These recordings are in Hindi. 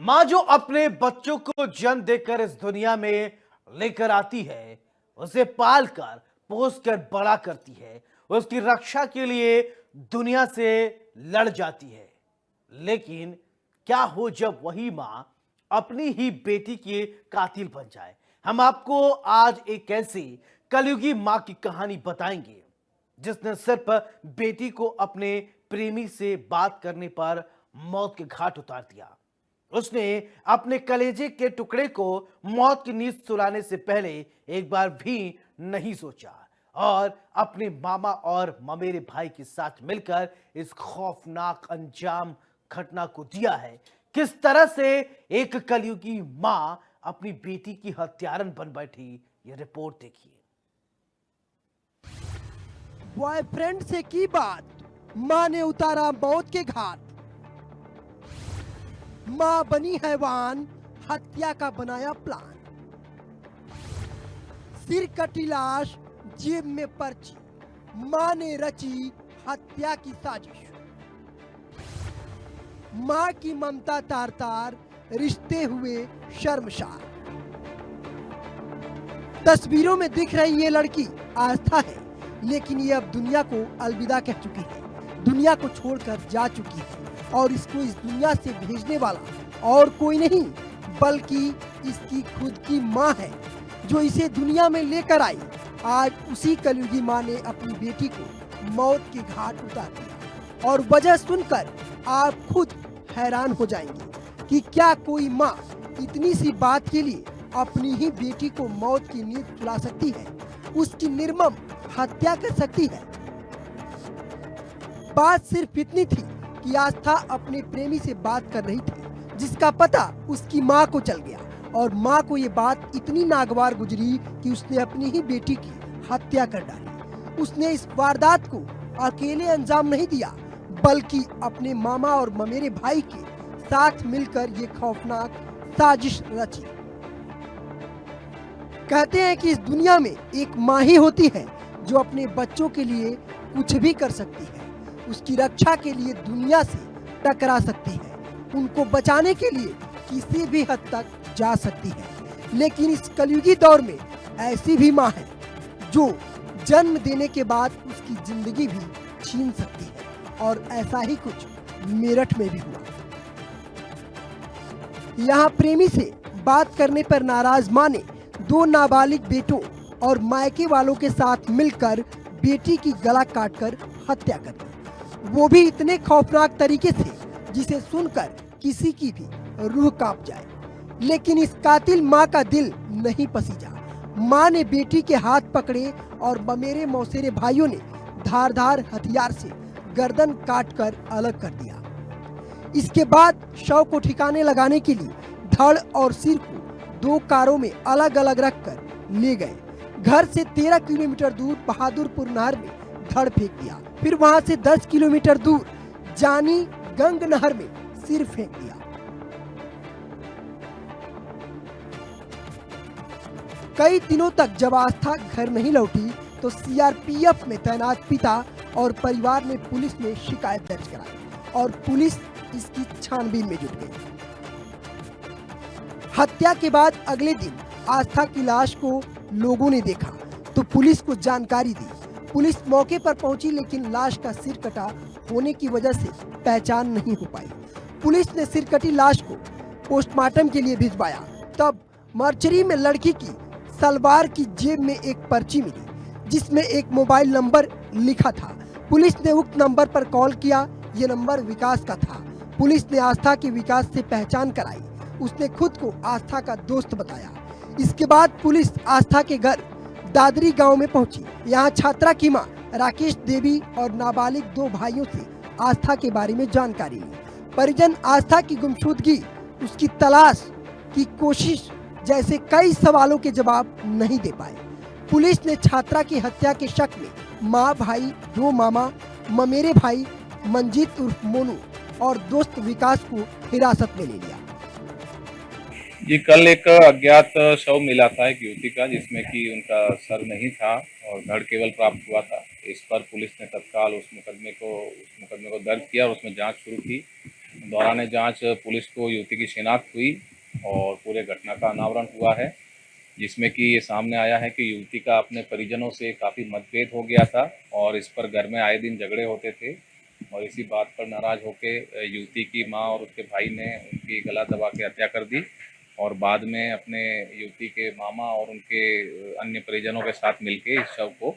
माँ जो अपने बच्चों को जन्म देकर इस दुनिया में लेकर आती है, उसे पाल कर पोस कर बड़ा करती है, उसकी रक्षा के लिए दुनिया से लड़ जाती है। लेकिन क्या हो जब वही माँ अपनी ही बेटी की कातिल बन जाए? हम आपको आज एक ऐसी कलयुगी माँ की कहानी बताएंगे जिसने सिर्फ बेटी को अपने प्रेमी से बात करने पर मौत के घाट उतार दिया। उसने अपने कलेजे के टुकड़े को मौत की नींद सुलाने से पहले एक बार भी नहीं सोचा और अपने मामा और ममेरे भाई के साथ मिलकर इस खौफनाक अंजाम घटना को दिया है। किस तरह से एक कलयुगी मां अपनी बेटी की हत्यारन बन बैठी, ये रिपोर्ट देखिए। बॉयफ्रेंड से की बात, माँ ने उतारा मौत के घाट। माँ बनी हैवान, हत्या का बनाया प्लान। सिर कटी लाश, जेब में पर्ची, माँ ने रची हत्या की साजिश। माँ की ममता तार तार, रिश्ते हुए शर्मसार। तस्वीरों में दिख रही ये लड़की आस्था है, लेकिन ये अब दुनिया को अलविदा कह चुकी है, दुनिया को छोड़कर जा चुकी है और इसको इस दुनिया से भेजने वाला और कोई नहीं बल्कि इसकी खुद की माँ है, जो इसे दुनिया में लेकर आई। आज उसी कलयुगी माँ ने अपनी बेटी को मौत के घाट उतार दिया और वजह सुनकर आप खुद हैरान हो जाएंगे कि क्या कोई माँ इतनी सी बात के लिए अपनी ही बेटी को मौत की नींद सुला सकती है, उसकी निर्मम हत्या कर सकती है। बात सिर्फ इतनी थी कि आस्था अपने प्रेमी से बात कर रही थी, जिसका पता उसकी माँ को चल गया और माँ को ये बात इतनी नागवार गुजरी कि उसने अपनी ही बेटी की हत्या कर डाली। उसने इस वारदात को अकेले अंजाम नहीं दिया, बल्कि अपने मामा और ममेरे भाई के साथ मिलकर ये खौफनाक साजिश रची। कहते हैं कि इस दुनिया में एक माँ ही होती है जो अपने बच्चों के लिए कुछ भी कर सकती है, उसकी रक्षा के लिए दुनिया से टकरा सकती है, उनको बचाने के लिए किसी भी हद तक जा सकती है। लेकिन इस कलयुगी दौर में ऐसी भी माँ है जो जन्म देने के बाद उसकी जिंदगी भी छीन सकती है और ऐसा ही कुछ मेरठ में भी हुआ। यहाँ प्रेमी से बात करने पर नाराज माँ ने 2 नाबालिग बेटों और मायके वालों के साथ मिलकर बेटी की गला काटकर हत्या कर दी, वो भी इतने खौफनाक तरीके से जिसे सुनकर किसी की भी रूह कांप जाए। लेकिन इस कातिल माँ का दिल नहीं पसीजा। माँ ने बेटी के हाथ पकड़े और ममेरे मौसेरे भाइयों ने धारदार हथियार से गर्दन काटकर अलग कर दिया। इसके बाद शव को ठिकाने लगाने के लिए धड़ और सिर को 2 कारों में अलग अलग रखकर ले गए। घर से 13 किलोमीटर दूर बहादुरपुर नहर में धड़ फेंक दिया, फिर वहां से 10 किलोमीटर दूर जानी गंग नहर में सिर फेंक दिया। कई दिनों तक जब आस्था घर नहीं लौटी तो सीआरपीएफ में तैनात पिता और परिवार ने पुलिस में शिकायत दर्ज कराई और पुलिस इसकी छानबीन में जुट गई। हत्या के बाद अगले दिन आस्था की लाश को लोगों ने देखा तो पुलिस को जानकारी दी। पुलिस मौके पर पहुंची, लेकिन लाश का सिर कटा होने की वजह से पहचान नहीं हो पाई। पुलिस ने सिर कटी लाश को पोस्टमार्टम के लिए भिजवाया। तब मर्चरी में लड़की की सलवार की जेब में एक पर्ची मिली जिसमें एक मोबाइल नंबर लिखा था। पुलिस ने उक्त नंबर पर कॉल किया। ये नंबर विकास का था। पुलिस ने आस्था की विकास से पहचान कराई। उसने खुद को आस्था का दोस्त बताया। इसके बाद पुलिस आस्था के घर दादरी गांव में पहुंची। यहाँ छात्रा की मां राकेश देवी और नाबालिग 2 भाइयों से आस्था के बारे में जानकारी ली। परिजन आस्था की गुमशुदगी, उसकी तलाश की कोशिश जैसे कई सवालों के जवाब नहीं दे पाए। पुलिस ने छात्रा की हत्या के शक में माँ, भाई, 2 मामा, ममेरे भाई मंजीत उर्फ मोनू और दोस्त विकास को हिरासत में ले लिया। जी, कल एक अज्ञात शव मिला था एक युवती का, जिसमें कि उनका सर नहीं था और धड़ केवल प्राप्त हुआ था। इस पर पुलिस ने तत्काल उस मुकदमे को दर्ज किया और उसमें जांच शुरू की। दौरान जांच पुलिस को युवती की शिनाख्त हुई और पूरे घटना का अनावरण हुआ है, जिसमें कि ये सामने आया है कि युवती का अपने परिजनों से काफ़ी मतभेद हो गया था और इस पर घर में आए दिन झगड़े होते थे और इसी बात पर नाराज़ होकर युवती की मां और उसके भाई ने उनकी गला दबा के हत्या कर दी और बाद में अपने युवती के मामा और उनके अन्य परिजनों के साथ मिलके इस शव को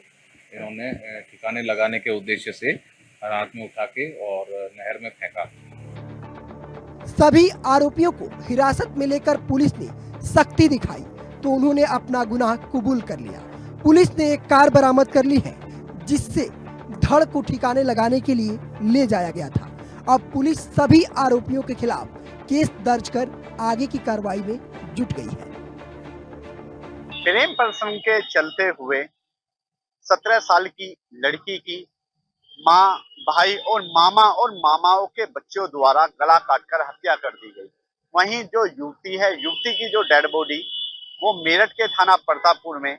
इन्होंने ठिकाने लगाने के उद्देश्य से रात में उठा के और नहर में फेंका। सभी आरोपियों को हिरासत में लेकर पुलिस ने सख्ती दिखाई तो उन्होंने अपना गुनाह कबूल कर लिया। पुलिस ने एक कार बरामद कर ली है जिससे धड़ को ठिकाने लगाने के लिए ले जाया गया था। अब पुलिस सभी आरोपियों के खिलाफ केस दर्ज कर आगे की कार्रवाई में जुट गई है। प्रेम प्रसंग के चलते हुए 17 साल की लड़की की मां, भाई और मामाओं के बच्चों द्वारा गला काटकर हत्या कर दी गई। वहीं जो युवती है, युवती की जो डेड बॉडी वो मेरठ के थाना प्रतापपुर में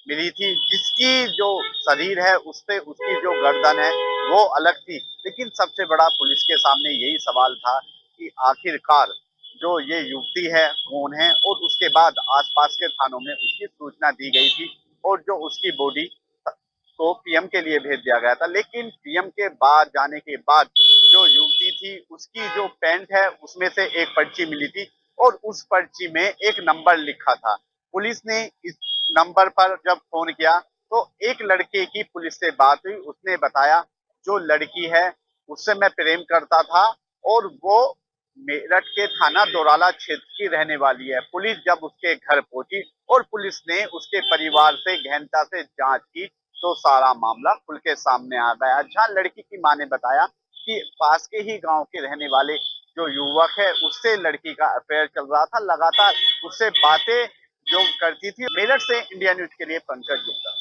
मिली थी, जिसकी जो शरीर है उससे उसकी जो गर्दन है वो अलग थी। लेकिन सबसे बड़ा पुलिस के सामने यही सवाल था कि आखिरकार जो ये युवती है कौन है, और उसके बाद आसपास के थानों में उसकी सूचना दी गई थी और जो उसकी बॉडी को पीएम के लिए भेज दिया गया था। लेकिन पीएम के बाद जाने के बाद जो युवती थी उसकी जो पैंट है उसमें से एक पर्ची मिली थी और उस पर्ची में एक नंबर लिखा था। पुलिस ने इस नंबर पर जब फोन किया तो एक लड़के की पुलिस से बात हुई। उसने बताया जो लड़की है उससे मैं प्रेम करता था और वो मेरठ के थाना दोराला क्षेत्र की रहने वाली है। पुलिस जब उसके घर पहुंची और पुलिस ने उसके परिवार से गहनता से जांच की तो सारा मामला खुल के सामने आ गया। जहां लड़की की मां ने बताया कि पास के ही गांव के रहने वाले जो युवक है उससे लड़की का अफेयर चल रहा था, लगातार उससे बातें जो करती थी। मेरठ से इंडिया न्यूज के लिए पंकज गुप्ता।